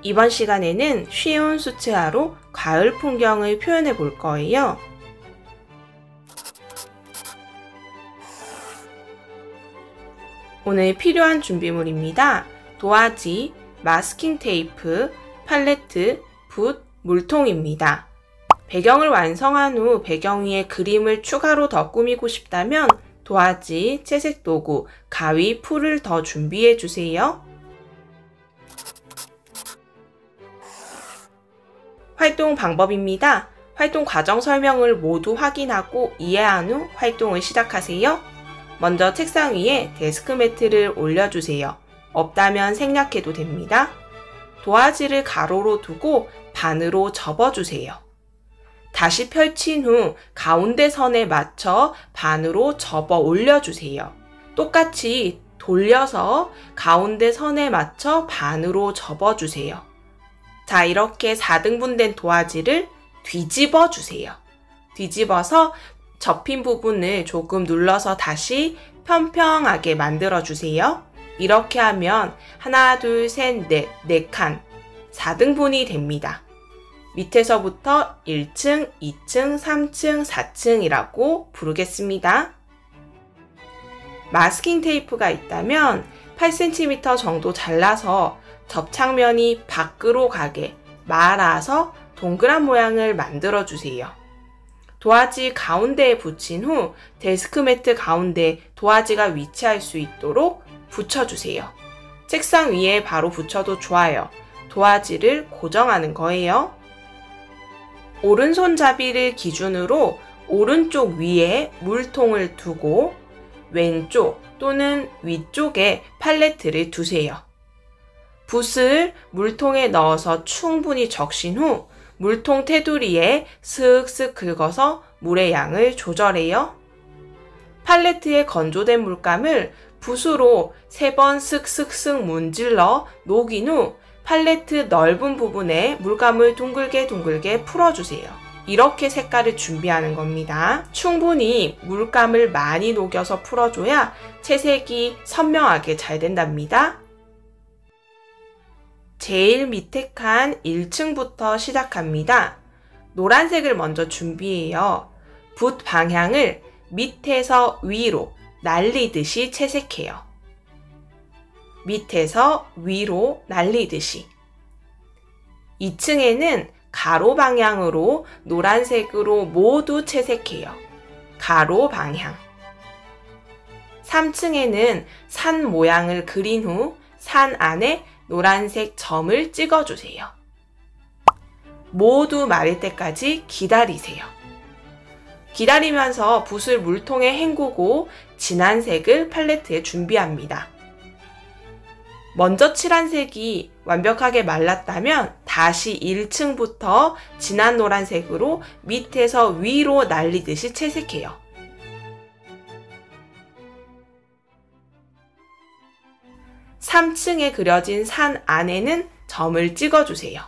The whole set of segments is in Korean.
이번 시간에는 쉬운 수채화로 가을 풍경을 표현해 볼 거예요. 오늘 필요한 준비물입니다. 도화지, 마스킹 테이프, 팔레트, 붓, 물통입니다. 배경을 완성한 후 배경 위에 그림을 추가로 더 꾸미고 싶다면 도화지, 채색 도구, 가위, 풀을 더 준비해 주세요. 활동 방법입니다. 활동 과정 설명을 모두 확인하고 이해한 후 활동을 시작하세요. 먼저 책상 위에 데스크 매트를 올려주세요. 없다면 생략해도 됩니다. 도화지를 가로로 두고 반으로 접어주세요. 다시 펼친 후 가운데 선에 맞춰 반으로 접어 올려주세요. 똑같이 돌려서 가운데 선에 맞춰 반으로 접어주세요. 자, 이렇게 4등분된 도화지를 뒤집어 주세요. 뒤집어서 접힌 부분을 조금 눌러서 다시 평평하게 만들어 주세요. 이렇게 하면 하나, 둘, 셋, 넷, 4칸 4등분이 됩니다. 밑에서부터 1층, 2층, 3층, 4층이라고 부르겠습니다. 마스킹 테이프가 있다면 8cm 정도 잘라서 접착면이 밖으로 가게 말아서 동그란 모양을 만들어 주세요. 도화지 가운데에 붙인 후 데스크 매트 가운데 도화지가 위치할 수 있도록 붙여주세요. 책상 위에 바로 붙여도 좋아요. 도화지를 고정하는 거예요. 오른손잡이를 기준으로 오른쪽 위에 물통을 두고 왼쪽 또는 위쪽에 팔레트를 두세요. 붓을 물통에 넣어서 충분히 적신 후 물통 테두리에 슥슥 긁어서 물의 양을 조절해요. 팔레트에 건조된 물감을 붓으로 3번 슥슥슥 문질러 녹인 후 팔레트 넓은 부분에 물감을 둥글게 풀어주세요. 이렇게 색깔을 준비하는 겁니다. 충분히 물감을 많이 녹여서 풀어줘야 채색이 선명하게 잘 된답니다. 제일 밑에 칸 1층부터 시작합니다. 노란색을 먼저 준비해요. 붓 방향을 밑에서 위로 날리듯이 채색해요. 밑에서 위로 날리듯이. 2층에는 가로 방향으로 노란색으로 모두 채색해요. 가로 방향. 3층에는 산 모양을 그린 후 산 안에 노란색 점을 찍어주세요. 모두 마를 때까지 기다리세요. 기다리면서 붓을 물통에 헹구고 진한 색을 팔레트에 준비합니다. 먼저 칠한 색이 완벽하게 말랐다면 다시 1층부터 진한 노란색으로 밑에서 위로 날리듯이 채색해요. 3층에 그려진 산 안에는 점을 찍어주세요.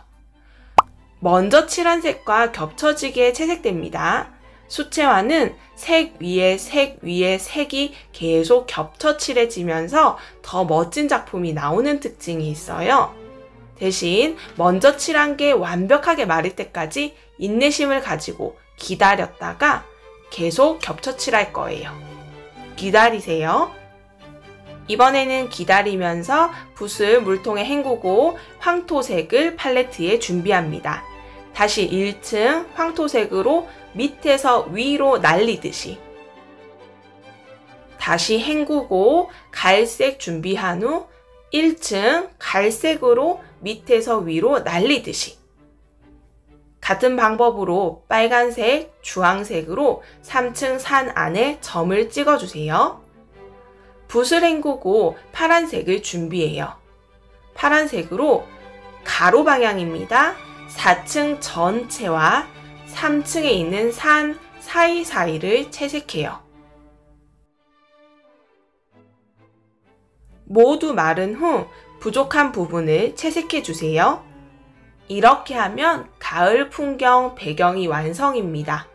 먼저 칠한 색과 겹쳐지게 채색됩니다. 수채화는 색 위에 색이 계속 겹쳐 칠해지면서 더 멋진 작품이 나오는 특징이 있어요. 대신 먼저 칠한 게 완벽하게 마를 때까지 인내심을 가지고 기다렸다가 계속 겹쳐 칠할 거예요. 기다리세요. 이번에는 기다리면서 붓을 물통에 헹구고 황토색을 팔레트에 준비합니다. 다시 1층 황토색으로 밑에서 위로 날리듯이. 다시 헹구고 갈색 준비한 후 1층 갈색으로 밑에서 위로 날리듯이. 같은 방법으로 빨간색, 주황색으로 3층 산 안에 점을 찍어주세요. 붓을 헹구고 파란색을 준비해요. 파란색으로 가로 방향입니다. 4층 전체와 3층에 있는 산 사이사이를 채색해요. 모두 마른 후 부족한 부분을 채색해 주세요. 이렇게 하면 가을 풍경 배경이 완성입니다.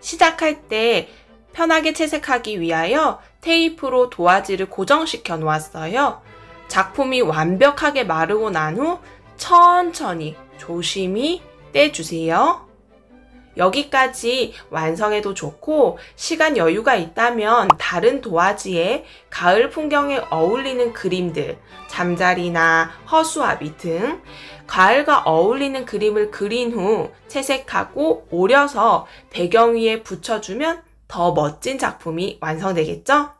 시작할 때 편하게 채색하기 위하여 테이프로 도화지를 고정시켜 놓았어요. 작품이 완벽하게 마르고 난 후 천천히 조심히 떼주세요. 여기까지 완성해도 좋고 시간 여유가 있다면 다른 도화지에 가을 풍경에 어울리는 그림들, 잠자리나 허수아비 등 가을과 어울리는 그림을 그린 후 채색하고 오려서 배경 위에 붙여주면 더 멋진 작품이 완성되겠죠?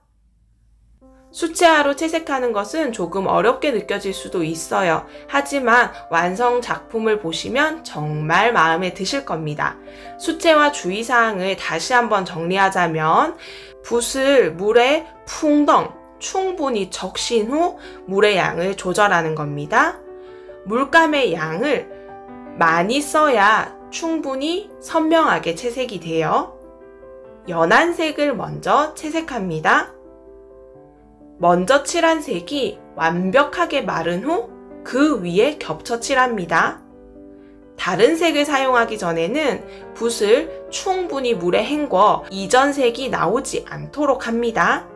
수채화로 채색하는 것은 조금 어렵게 느껴질 수도 있어요. 하지만 완성 작품을 보시면 정말 마음에 드실 겁니다. 수채화 주의사항을 다시 한번 정리하자면 붓을 물에 풍덩 충분히 적신 후 물의 양을 조절하는 겁니다. 물감의 양을 많이 써야 충분히 선명하게 채색이 돼요. 연한 색을 먼저 채색합니다. 먼저 칠한 색이 완벽하게 마른 후 그 위에 겹쳐 칠합니다. 다른 색을 사용하기 전에는 붓을 충분히 물에 헹궈 이전 색이 나오지 않도록 합니다.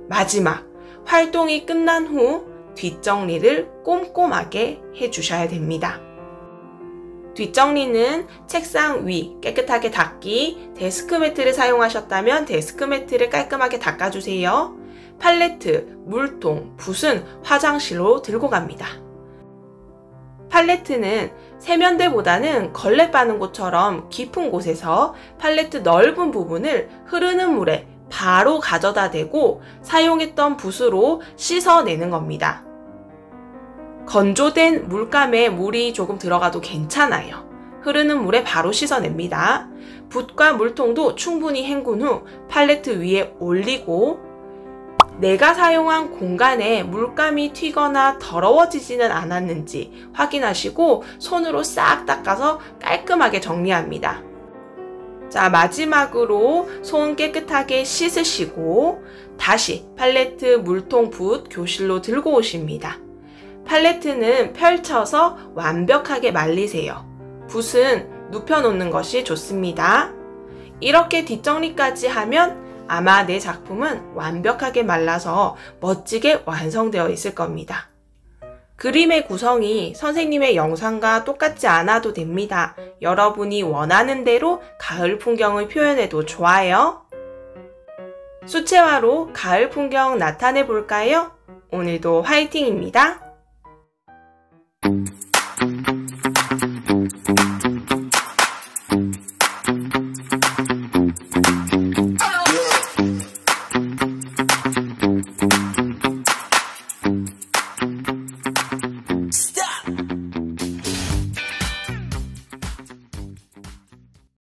마지막, 활동이 끝난 후 뒷정리를 꼼꼼하게 해주셔야 됩니다. 뒷정리는 책상 위 깨끗하게 닦기, 데스크 매트를 사용하셨다면 데스크 매트를 깔끔하게 닦아주세요. 팔레트, 물통, 붓은 화장실로 들고 갑니다. 팔레트는 세면대보다는 걸레 빠는 곳처럼 깊은 곳에서 팔레트 넓은 부분을 흐르는 물에 바로 가져다 대고 사용했던 붓으로 씻어내는 겁니다. 건조된 물감에 물이 조금 들어가도 괜찮아요. 흐르는 물에 바로 씻어냅니다. 붓과 물통도 충분히 헹군 후 팔레트 위에 올리고 내가 사용한 공간에 물감이 튀거나 더러워지지는 않았는지 확인하시고 손으로 싹 닦아서 깔끔하게 정리합니다. 자, 마지막으로 손 깨끗하게 씻으시고 다시 팔레트, 물통, 붓 교실로 들고 오십니다. 팔레트는 펼쳐서 완벽하게 말리세요. 붓은 눕혀놓는 것이 좋습니다. 이렇게 뒷정리까지 하면 아마 내 작품은 완벽하게 말라서 멋지게 완성되어 있을 겁니다. 그림의 구성이 선생님의 영상과 똑같지 않아도 됩니다. 여러분이 원하는 대로 가을 풍경을 표현해도 좋아요. 수채화로 가을 풍경 나타내 볼까요? 오늘도 화이팅입니다.